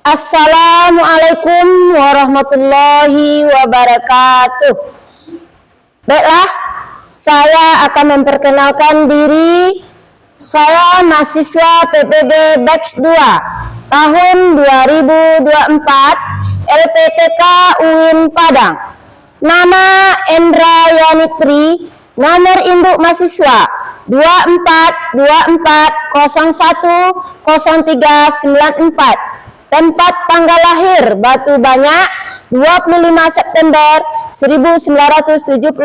Assalamualaikum warahmatullahi wabarakatuh. Baiklah, saya akan memperkenalkan diri. Saya mahasiswa PPD Batch 2 tahun 2024 LPTK UIN Padang. Nama Endra Yanitri, nomor induk mahasiswa 2424010394. Tempat tanggal lahir Batu Banyak 25 September 1976.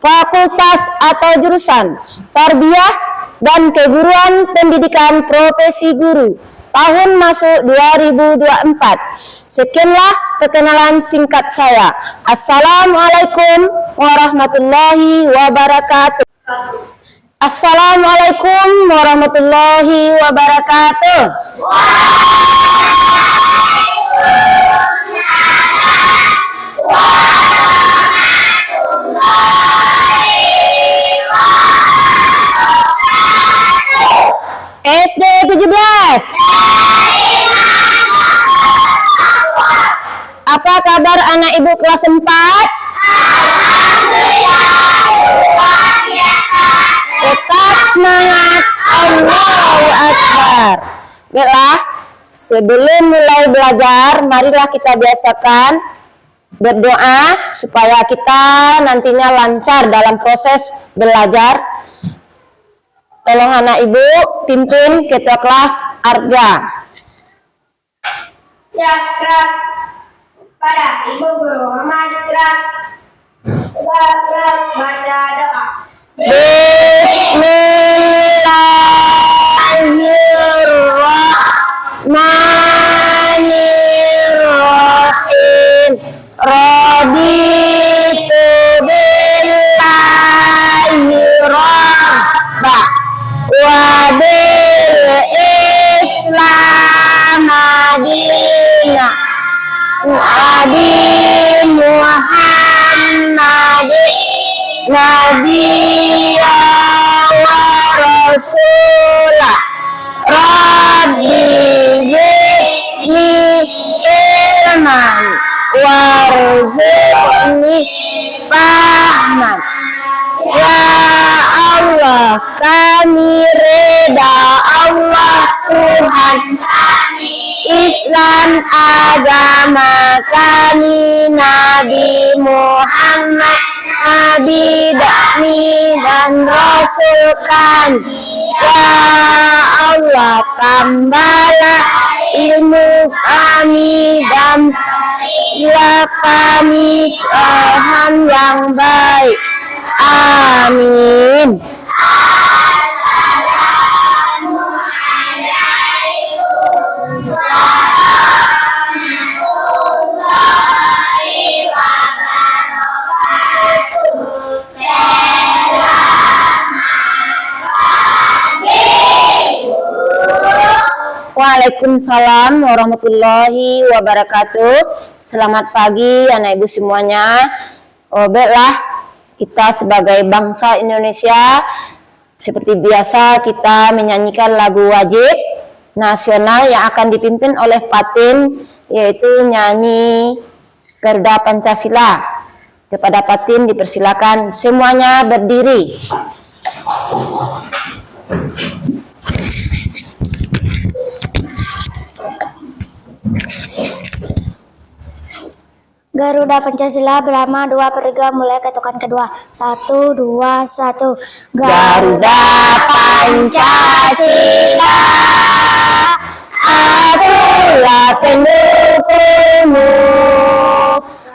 Fakultas atau jurusan Tarbiyah dan Keguruan Pendidikan Profesi Guru. Tahun masuk 2024. Sekianlah perkenalan singkat saya. Assalamualaikum warahmatullahi wabarakatuh. Assalamualaikum warahmatullahi wabarakatuh. SD 17. Apa kabar anak ibu kelas 4? Tetap semangat, Allahu Akbar. Baiklah, sebelum mulai belajar, marilah kita biasakan berdoa supaya kita nantinya lancar dalam proses belajar. Tolong anak ibu pimpin ketua kelas Arga. Siap pada ibu guru Muhammad Gerak. Baca doa. Bismillahirrahmanirrahim. Raditu billahi rabba wa bil Islam madina Nabi Muhammad Nabiya wa Rasulah. Rabbi zidni ilman warzuqni fahman. Ya Allah, kami reda Allah Tuhan kami, Islam agama kami, Nabi Muhammad Nabi kami dan Rasul kami. Ya Allah, tambahlah ilmu kami dan berilah kami paham yang baik. Amin. Waalaikumsalam warahmatullahi wabarakatuh. Selamat pagi anak ibu semuanya. Baiklah, kita sebagai bangsa Indonesia seperti biasa kita menyanyikan lagu wajib nasional yang akan dipimpin oleh Patin, yaitu nyanyi Garuda Pancasila. Kepada Patin dipersilakan semuanya berdiri. Garuda Pancasila bersama 2/3 mulai ketukan kedua. 1, 2, 1. Garuda Pancasila, akulah pendukungmu,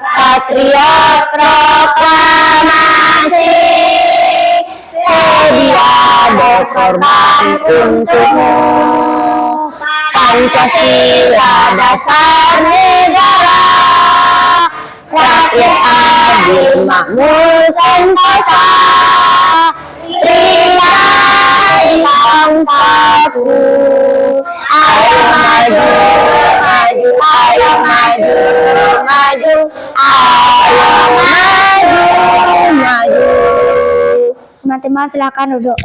patriot proklamasi, sedia berkorban untukmu. Pancasila dasar negara, rakyat adil makmur sentosa, nilai bangsaku. Ayo maju, maju, ayo maju, maju, ayo maju, maju. Teman-teman silakan duduk.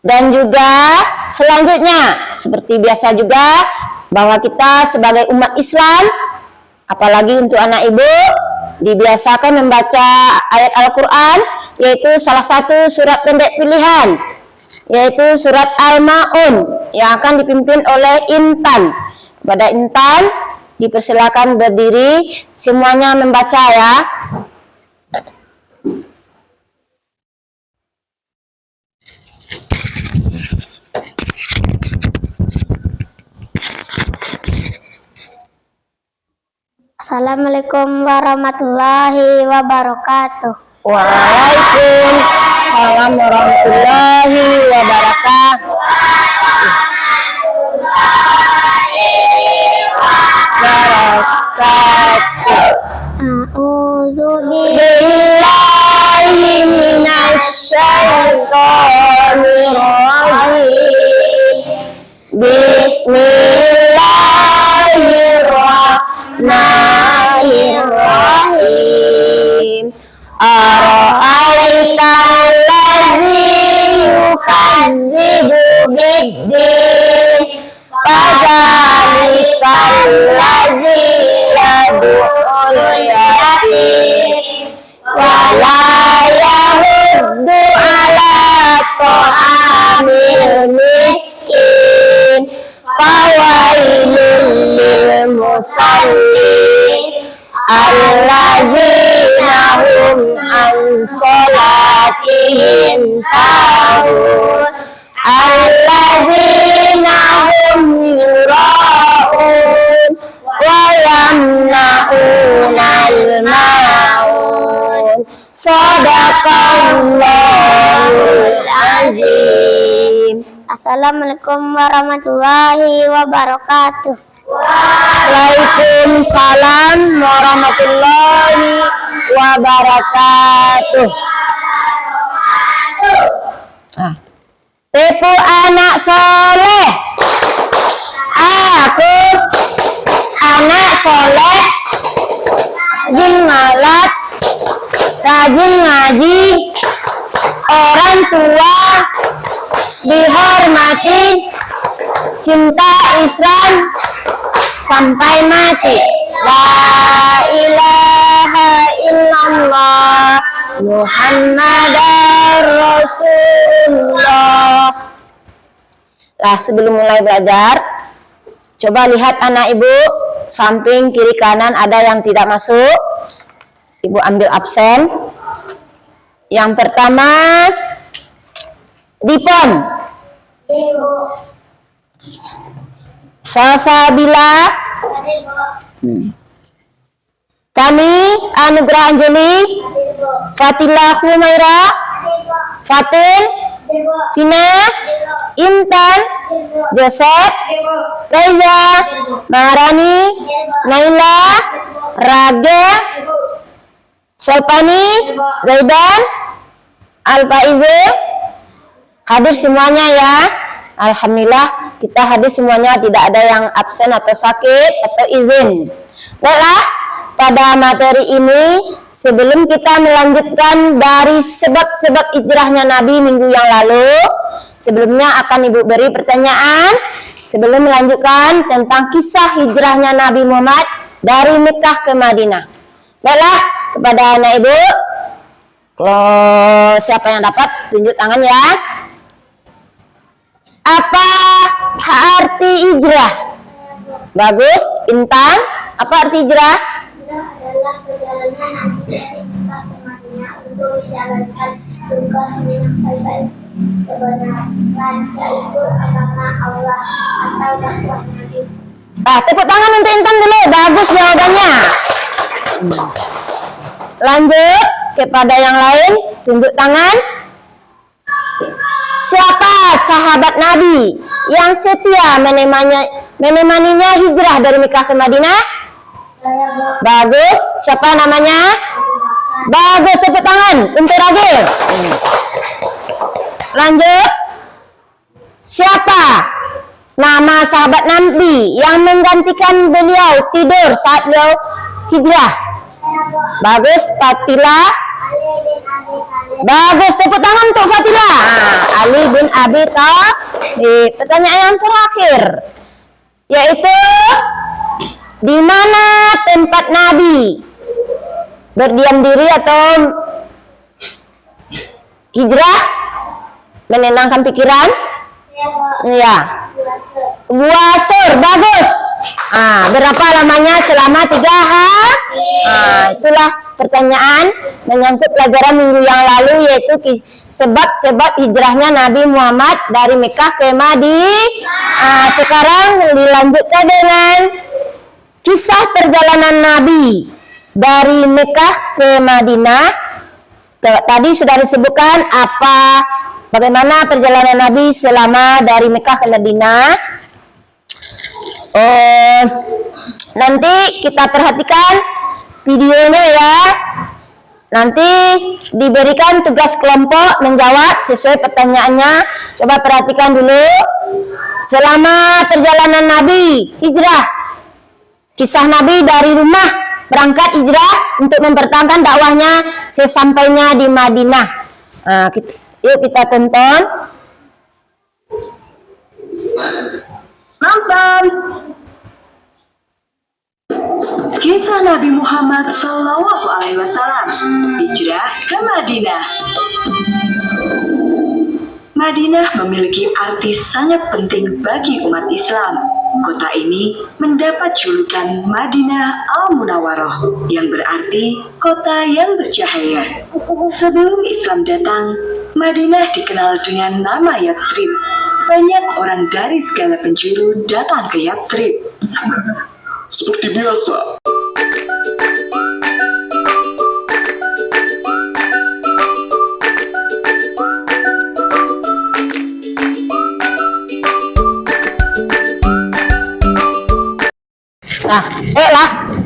Dan juga selanjutnya seperti biasa juga bahwa kita sebagai umat Islam, apalagi untuk anak ibu, dibiasakan membaca ayat Al-Quran, yaitu salah satu surat pendek pilihan, yaitu surat Al-Ma'un yang akan dipimpin oleh Intan. Kepada Intan dipersilakan berdiri, semuanya membaca ya. Assalamualaikum warahmatullahi wabarakatuh. Waalaikumsalam warahmatullahi wabarakatuh. A'udzu billahi minasyaitonir rajim. Bismillahirrahmanirrahim. Ara'aital ladzi yukadzibu biddin, fadzalikal ladzi yad'ul yatim wa la yahuddu ala ta'amil miskin, fawailul lil musallin allazina hum an sholatihim sahun, allazina hum yura'un wa yamna'unal ma'un. Shadaqallahul azim. Assalamualaikum warahmatullahi wabarakatuh. Waalaikumsalam warahmatullahi wabarakatuh. Tipu anak soleh. Aku anak soleh, rajin ngalat, rajin ngaji, orang tua dihormati, cinta Islam sampai mati. La ilaha illallah Muhammadar Rasulullah. Lah, sebelum mulai belajar, coba lihat anak ibu, samping kiri kanan ada yang tidak masuk, ibu ambil absen. Yang pertama, Dipon, Salsabila, kami Anugrah Anjeli, Fatilah Humaira, Fatin, Vina, Intan, Joseph, Kaiza, Maharani, Naila, Raga, Solpani, Zaidan, Alfaize, hadir semuanya ya. Alhamdulillah kita hadir semuanya, tidak ada yang absen atau sakit atau izin. Baiklah, pada materi ini sebelum kita melanjutkan dari sebab-sebab hijrahnya Nabi minggu yang lalu, sebelumnya akan ibu beri pertanyaan sebelum melanjutkan tentang kisah hijrahnya Nabi Muhammad dari Mekah ke Madinah. Baiklah, kepada anak ibu, kalau siapa yang dapat tunjuk tangan ya. Apa arti hijrah? Bagus, Intan. Apa arti hijrah? Hijrah adalah perjalanan Nabi dari Mekah ke Madinah untuk menjalankan tugas menyampaikan kebenaran, yaitu agama Allah atau dakwah Nabi. Tepuk tangan untuk Intan dulu. Bagus jawabannya. Lanjut kepada yang lain, tunjuk tangan. Siapa sahabat Nabi yang setia menemaninya hijrah dari Mekah ke Madinah? Saya Bagus. Siapa namanya? Bagus, tepuk tangan untuk Ragil. Lanjut. Siapa nama sahabat Nabi yang menggantikan beliau tidur saat beliau hijrah? Bagus, Fatila. Bagus, tepuk tangan untuk Fatila. Ali bin Abi Thalib. Pertanyaan yang terakhir, yaitu di mana tempat Nabi berdiam diri atau hijrah, menenangkan pikiran? Ya, Gua Sur, bagus. Berapa lamanya? Selama 3 hari. Itulah pertanyaan menyangkut pelajaran minggu yang lalu, yaitu sebab-sebab hijrahnya Nabi Muhammad dari Mekah ke Madinah. Sekarang dilanjutkan dengan kisah perjalanan Nabi dari Mekah ke Madinah. Tadi sudah disebutkan bagaimana perjalanan Nabi selama dari Mekah ke Madinah. Nanti kita perhatikan videonya ya. Nanti diberikan tugas kelompok menjawab sesuai pertanyaannya. Coba perhatikan dulu. Selama perjalanan Nabi hijrah, kisah Nabi dari rumah berangkat hijrah untuk mempertahankan dakwahnya sesampainya di Madinah. Yuk kita tonton. Nonton. Kisah Nabi Muhammad SAW hijrah ke Madinah. Madinah memiliki arti sangat penting bagi umat Islam. Kota ini mendapat julukan Madinah Al-Munawwaroh, yang berarti kota yang bercahaya. Sebelum Islam datang, Madinah dikenal dengan nama Yatsrib. Banyak orang dari segala penjuru datang ke Yatsrib. Seperti biasa.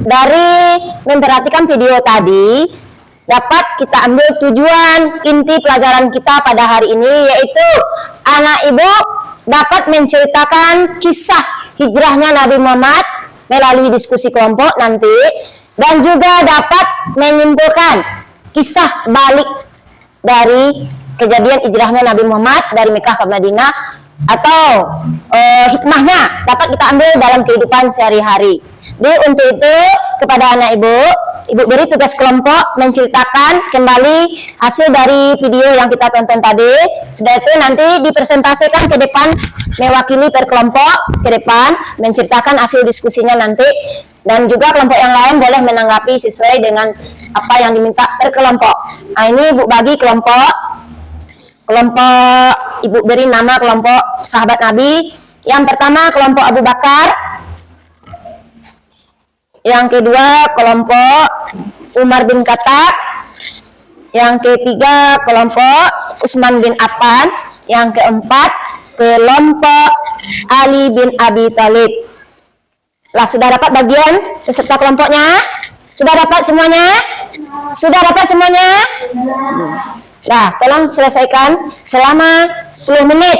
Dari memperhatikan video tadi dapat kita ambil tujuan inti pelajaran kita pada hari ini, yaitu anak ibu dapat menceritakan kisah hijrahnya Nabi Muhammad melalui diskusi kelompok nanti, dan juga dapat menyimpulkan kisah balik dari kejadian hijrahnya Nabi Muhammad dari Mekah ke Madinah, atau hikmahnya dapat kita ambil dalam kehidupan sehari-hari. Jadi untuk itu kepada anak ibu beri tugas kelompok menceritakan kembali hasil dari video yang kita tonton tadi. Sudah itu nanti dipresentasikan ke depan, mewakili per kelompok ke depan menceritakan hasil diskusinya nanti, dan juga kelompok yang lain boleh menanggapi sesuai dengan apa yang diminta per kelompok. Ini ibu bagi kelompok ibu beri nama kelompok sahabat Nabi. Yang pertama kelompok Abu Bakar, yang kedua kelompok Umar bin Khattab, yang ketiga kelompok Utsman bin Affan, yang keempat kelompok Ali bin Abi Thalib. Sudah dapat bagian peserta kelompoknya? Sudah dapat semuanya? Sudah dapat semuanya? Tolong selesaikan selama 10 menit.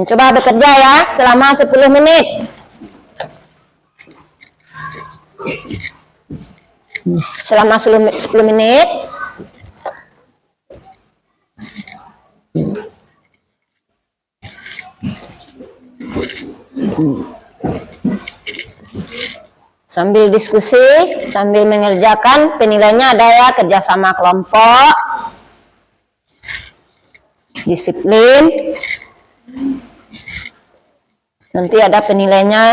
Coba bekerja ya selama 10 menit. Selama 10 menit. Sambil diskusi, sambil mengerjakan, penilaiannya ada ya, kerjasama kelompok, disiplin, nanti ada penilaiannya.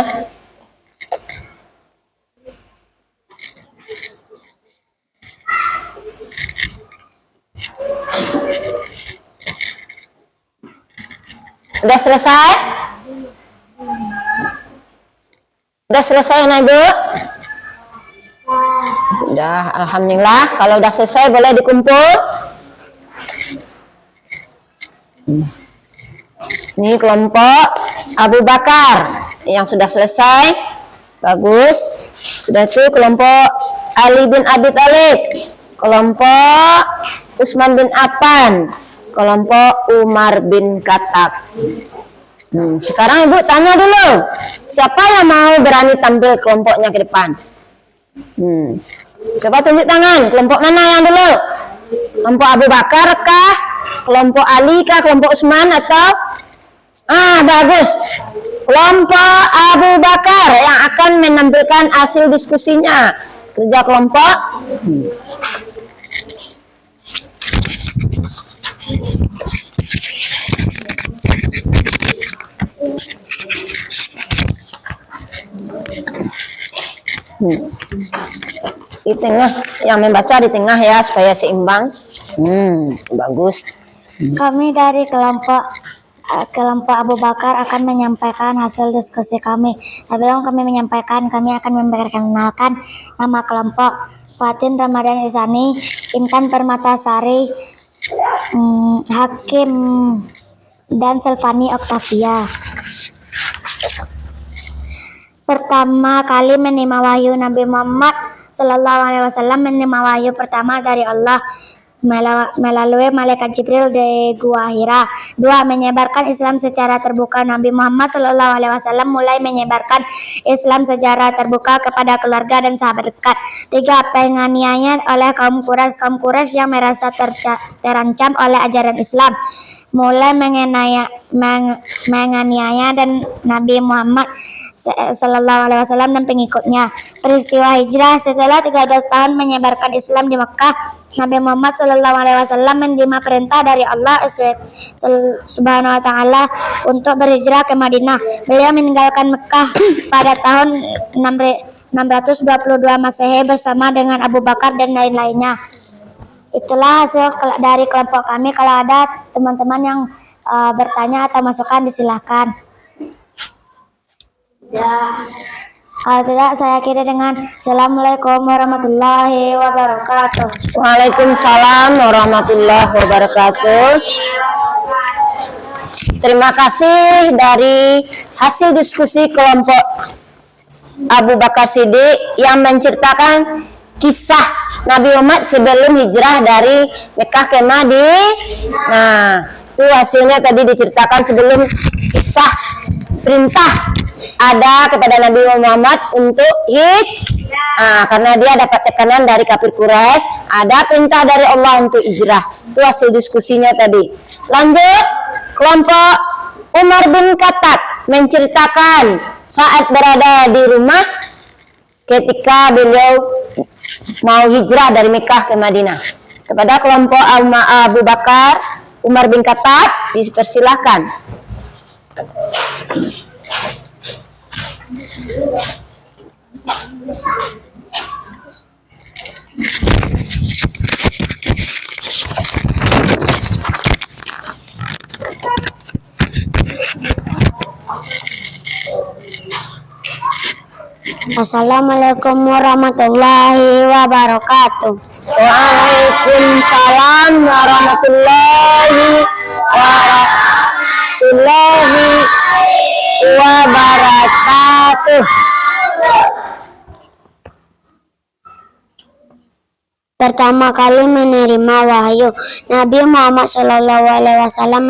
Udah selesai? Udah selesai anak ibu? Udah, alhamdulillah. Kalau udah selesai boleh dikumpul. Ini kelompok Abu Bakar yang sudah selesai. Bagus. Sudah itu kelompok Ali bin Abi Thalib, kelompok Utsman bin Affan, kelompok Umar bin Khattab. Sekarang ibu tanya dulu, siapa yang mau berani tampil kelompoknya ke depan? Coba tunjuk tangan, kelompok mana yang dulu? Kelompok Abu Bakar kah? Kelompok Ali kah, kelompok Utsman atau bagus. Kelompok Abu Bakar yang akan menampilkan hasil diskusinya. Kerja kelompok. Di tengah, yang membaca di tengah ya supaya seimbang. Bagus. Kami dari kelompok Abu Bakar akan menyampaikan hasil diskusi kami. Sebelum kami menyampaikan, kami akan memperkenalkan nama kelompok. Fatin Ramadan Isani, Intan Permatasari, Hakim dan Selvani Oktavia. Pertama kali menerima wahyu Nabi Muhammad Sallallahu Alaihi Wasallam menerima wahyu pertama dari Allah melalui malaikat Jibril di Gua Hira. 2. Menyebarkan Islam secara terbuka. Nabi Muhammad Sallallahu Alaihi Wasallam mulai menyebarkan Islam secara terbuka kepada keluarga dan sahabat dekat. 3. Penganiayaan oleh kaum Quraisy. Kaum Quraisy yang merasa terancam oleh ajaran Islam mulai menganiaya dan Nabi Muhammad Sallallahu Alaihi Wasallam dan pengikutnya. Peristiwa hijrah. Setelah 13 tahun menyebarkan Islam di Mekah, Nabi Muhammad Sallallahu Alaihi Wasallam menerima perintah dari Allah Subhanahu Wa Taala untuk berhijrah ke Madinah. Beliau meninggalkan Mekah pada tahun 622 Masehi bersama dengan Abu Bakar dan lain-lainnya. Itulah hasil dari kelompok kami. Kalau ada teman-teman yang bertanya atau masukan, disilahkan. Ya. Kalau tidak, saya akhiri dengan Assalamualaikum warahmatullahi wabarakatuh. Waalaikumsalam warahmatullahi wabarakatuh. Terima kasih dari hasil diskusi kelompok Abu Bakar Siddiq yang menceritakan kisah Nabi Muhammad sebelum hijrah dari Mekah ke Madinah. Nah, itu hasilnya tadi diceritakan sebelum kisah perintah ada kepada Nabi Muhammad untuk karena dia dapat tekanan dari kafir Quraisy, ada perintah dari Allah untuk hijrah. Itu hasil diskusinya tadi. Lanjut, kelompok Umar bin Khattab menceritakan saat berada di rumah ketika beliau mau hijrah dari Mekah ke Madinah. Kepada kelompok Abu Bakar, Umar bin Khattab, dipersilahkan. Assalamualaikum warahmatullahi wabarakatuh. Waalaikumsalam warahmatullahi wabarakatuh. Pertama kali menerima wahyu. Nabi Muhammad Sallallahu Alaihi Wasallam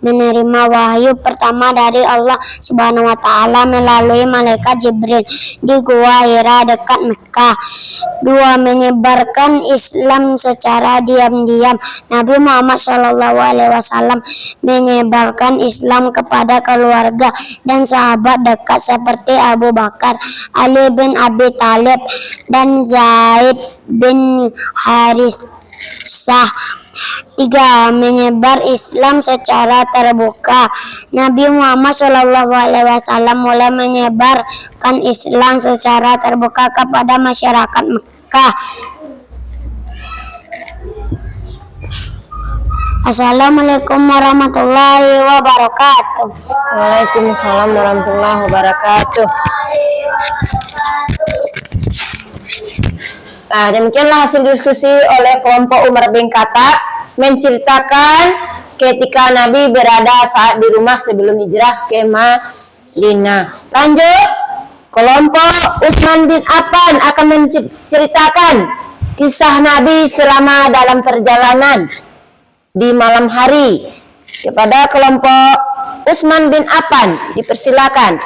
menerima wahyu pertama dari Allah Subhanahu Wa Taala melalui malaikat Jibril di Gua Hira dekat Mekah. 2. Menyebarkan Islam secara diam-diam. Nabi Muhammad Sallallahu Alaihi Wasallam menyebarkan Islam kepada keluarga dan sahabat dekat seperti Abu Bakar, Ali bin Abi Thalib, dan Zaid bin Harisah. 3. Menyebar Islam secara terbuka. Nabi Muhammad Shallallahu Alaihi Wasallam mulai menyebarkan Islam secara terbuka kepada masyarakat Mekah. Assalamualaikum warahmatullahi wabarakatuh. Waalaikumsalam warahmatullahi wabarakatuh. Nah, demikianlah hasil diskusi oleh kelompok Umar bin Khattab menceritakan ketika Nabi berada saat di rumah sebelum hijrah ke Madinah. Lanjut, kelompok Utsman bin Affan akan menceritakan kisah Nabi selama dalam perjalanan di malam hari. Kepada kelompok Utsman bin Affan, dipersilakan.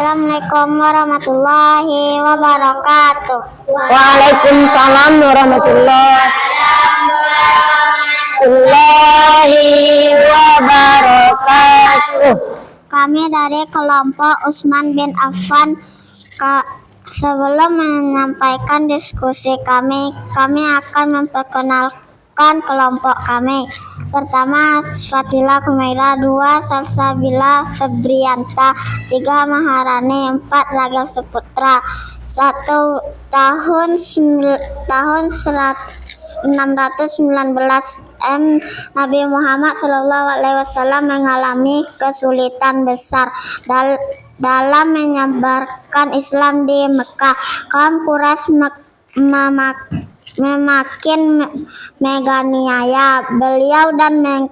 Assalamualaikum warahmatullahi wabarakatuh. Waalaikumsalam warahmatullahi wabarakatuh. Kami dari kelompok Utsman bin Affan. Sebelum menyampaikan diskusi kami akan memperkenalkan kelompok kami. Pertama, Fatila Kumaira. 2, Salsabila Febrianta. 3, Maharani. 4, Ragil Seputra. 1 tahun 619 Nabi Muhammad SAW mengalami kesulitan besar dalam menyebarkan Islam di Mekah. Kaum Quraisy memakin menganiaya beliau dan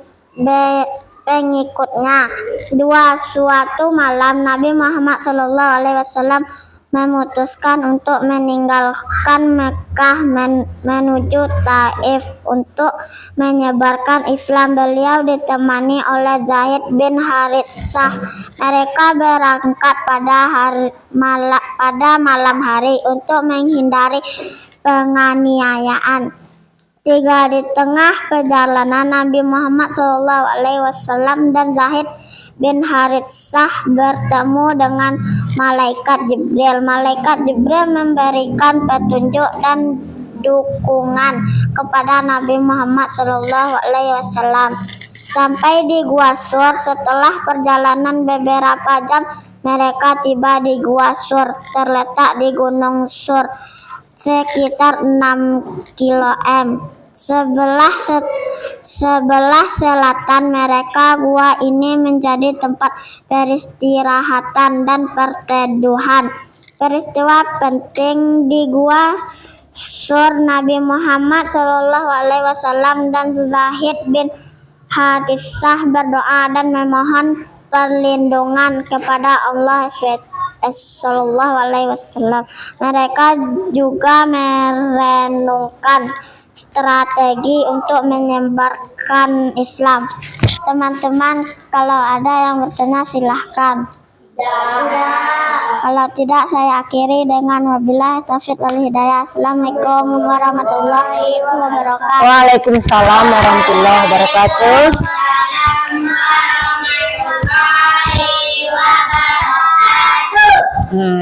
pengikutnya. 2, suatu malam Nabi Muhammad SAW memutuskan untuk meninggalkan Mekah menuju Taif untuk menyebarkan Islam. Beliau ditemani oleh Zaid bin Haritsah. Mereka berangkat pada malam hari untuk menghindari penganiayaan. 3, di tengah perjalanan Nabi Muhammad SAW dan Zaid bin Haritsah bertemu dengan malaikat Jibril. Malaikat Jibril memberikan petunjuk dan dukungan kepada Nabi Muhammad SAW. Sampai di Gua Sur. Setelah perjalanan beberapa jam, mereka tiba di Gua Sur, terletak di Gunung Sur, sekitar 6 km. Sebelah selatan mereka, gua ini menjadi tempat peristirahatan dan perteduhan. Peristiwa penting di Gua Sur, Nabi Muhammad SAW dan Zaid bin Haritsah berdoa dan memohon perlindungan kepada Allah SAW. Mereka juga merenungkan strategi untuk menyebarkan Islam. Teman-teman, kalau ada yang bertanya silahkan. Kalau tidak, saya akhiri dengan wabillahi taufiq wal hidayah. Assalamualaikum warahmatullahi wabarakatuh. Waalaikumsalam warahmatullahi wabarakatuh.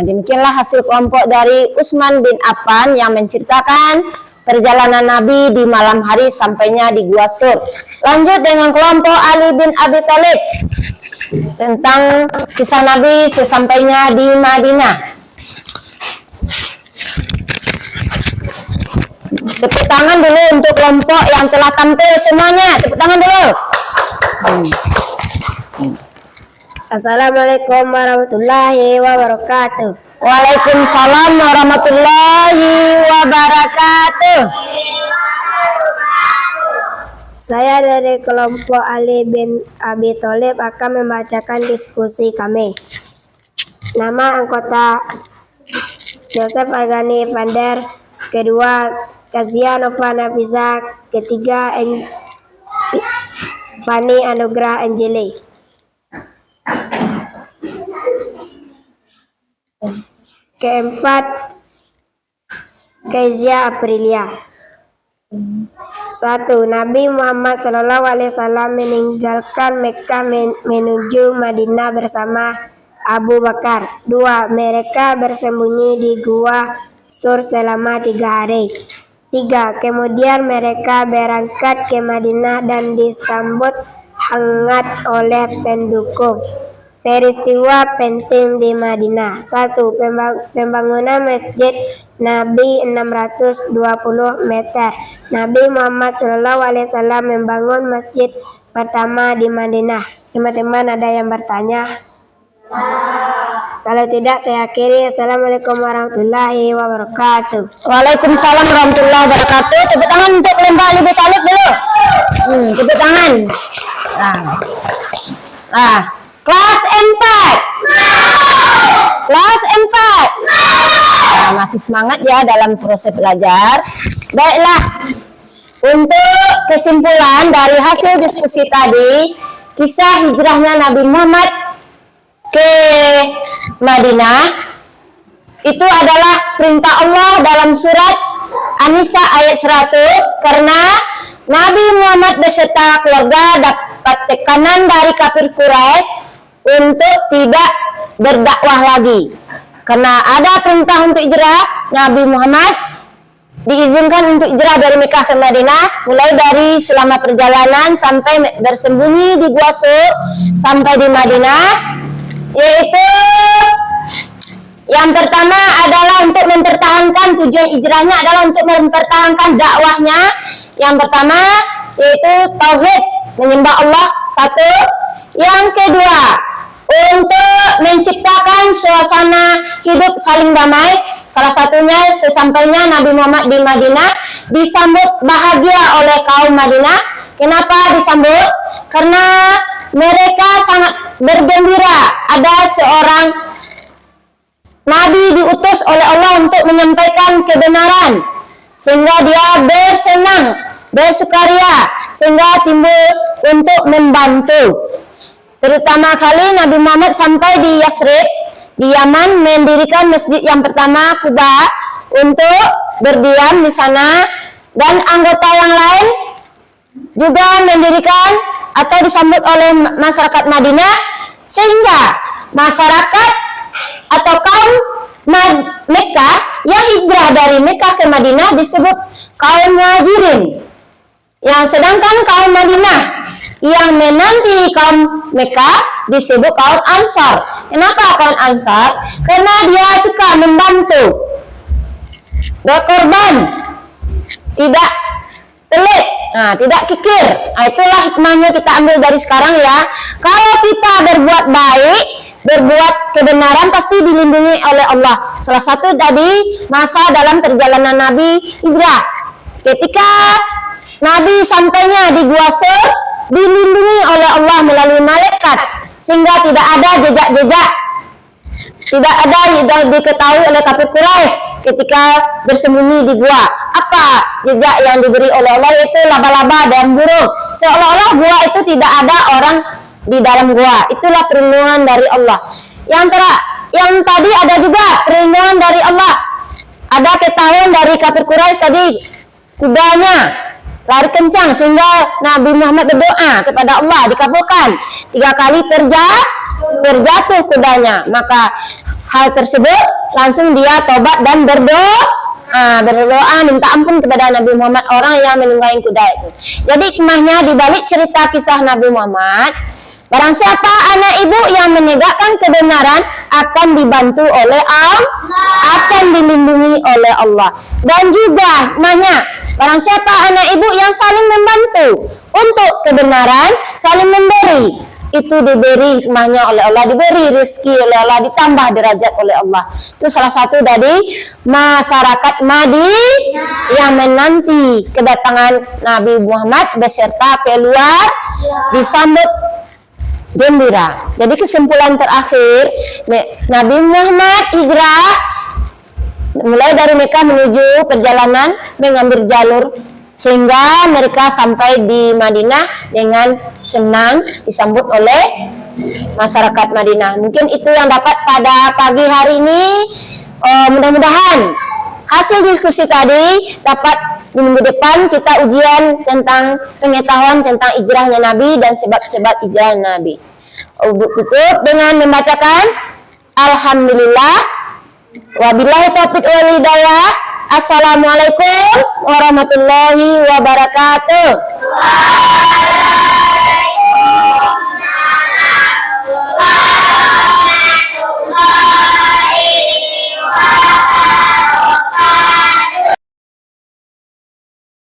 Demikianlah hasil kelompok dari Utsman bin Affan yang menceritakan perjalanan Nabi di malam hari sampainya di Gua Sur. Lanjut dengan kelompok Ali bin Abi Thalib tentang kisah Nabi sesampainya di Madinah. Tepuk tangan dulu untuk kelompok yang telah tampil semuanya. Tepuk tangan dulu. Assalamualaikum warahmatullahi wabarakatuh. Waalaikumsalam warahmatullahi wabarakatuh. Saya dari kelompok Ali bin Abi Thalib akan membacakan diskusi kami. Nama anggota Joseph Agani Vander, kedua Kazia Nova Nafisa, ketiga Fani Anugrah Anjeli. Keempat, Kezia Aprilia. 1. Nabi Muhammad SAW meninggalkan Mekah menuju Madinah bersama Abu Bakar. 2. Mereka bersembunyi di Gua Sur selama 3 hari. 3. Kemudian mereka berangkat ke Madinah dan disambut hangat oleh pendukung. Peristiwa penting di Madinah. 1. Pembangunan Masjid Nabi 620 meter. Nabi Muhammad SAW membangun masjid pertama di Madinah. Teman-teman, ada yang bertanya? Kalau tidak, saya akhiri. Assalamualaikum warahmatullahi wabarakatuh. Waalaikumsalam warahmatullahi wabarakatuh. Tepuk tangan untuk kelompok Ali bin Thalib dulu. Tepuk tangan. Kelas 4. Kelas 4. Masih semangat ya dalam proses belajar. Baiklah. Untuk kesimpulan dari hasil diskusi tadi, kisah hijrahnya Nabi Muhammad ke Madinah itu adalah perintah Allah dalam surat An-Nisa ayat 100, karena Nabi Muhammad beserta keluarga dapat tekanan dari kafir Quraisy untuk tidak berdakwah lagi. Karena ada perintah untuk hijrah, Nabi Muhammad diizinkan untuk hijrah dari Mekah ke Madinah, mulai dari selama perjalanan sampai bersembunyi di Gua Sur sampai di Madinah, yaitu yang pertama adalah untuk mempertahankan, tujuan hijrahnya adalah untuk mempertahankan dakwahnya. Yang pertama yaitu tauhid, menyembah Allah satu. Yang kedua, untuk menciptakan suasana hidup saling damai. Salah satunya sesampainya Nabi Muhammad di Madinah disambut bahagia oleh kaum Madinah. Kenapa disambut? Karena mereka sangat bergembira ada seorang Nabi diutus oleh Allah untuk menyampaikan kebenaran, sehingga dia bersenang, bersukaria, sehingga timbul untuk membantu. Terutama kali Nabi Muhammad sampai di Yasrib, di Yaman, mendirikan masjid yang pertama, Kuba, untuk berdiam di sana, dan anggota yang lain juga mendirikan atau disambut oleh masyarakat Madinah, sehingga masyarakat atau kaum Mekah yang hijrah dari Mekah ke Madinah disebut kaum Muhajirin, yang sedangkan kaum Madinah yang menanti kaum Mekah disebut kaum Ansar. Kenapa kaum Ansar? Karena dia suka membantu, berkorban, tidak pelit, tidak kikir. Itulah hikmahnya kita ambil dari sekarang ya. Kalau kita berbuat baik, berbuat kebenaran, pasti dilindungi oleh Allah. Salah satu tadi masa dalam perjalanan Nabi hijrah, ketika Nabi sampainya di Gua Sur, dilindungi oleh Allah melalui malaikat, sehingga tidak ada jejak-jejak, tidak ada yang diketahui oleh kafir Quraisy ketika bersembunyi di gua. Apa jejak yang diberi oleh Allah? Yaitu laba-laba dan burung, seolah-olah gua itu tidak ada orang di dalam gua. Itulah perlindungan dari Allah. Yang tadi ada juga perlindungan dari Allah. Ada ketahuan dari kafir Quraisy tadi, kudanya lari kencang sehingga Nabi Muhammad berdoa kepada Allah, dikabulkan 3 kali terjatuh kudanya. Maka hal tersebut langsung dia tobat dan berdoa minta ampun kepada Nabi Muhammad, orang yang menunggangi kuda itu. Jadi hikmahnya dibalik cerita kisah Nabi Muhammad, barang siapa anak ibu yang menegakkan kebenaran akan dibantu oleh Allah, akan dilindungi oleh Allah. Dan juga hikmahnya, barang siapa anak ibu yang saling membantu untuk kebenaran, saling memberi, itu diberi hikmahnya oleh Allah, diberi rezeki oleh Allah, ditambah derajat oleh Allah. Itu salah satu dari masyarakat Madinah yang menanti kedatangan Nabi Muhammad beserta keluar, disambut gembira. Jadi kesimpulan terakhir, Nabi Muhammad hijrah mulai dari Mekah menuju perjalanan mengambil jalur, sehingga mereka sampai di Madinah dengan senang disambut oleh masyarakat Madinah. Mungkin itu yang dapat pada pagi hari ini. Mudah-mudahan hasil diskusi tadi dapat di minggu depan kita ujian tentang pengetahuan tentang hijrahnya Nabi dan sebab-sebab hijrah Nabi. Tutup dengan membacakan Alhamdulillah, wabillahi taufiq wal hidayah. Assalamualaikum warahmatullahi wabarakatuh.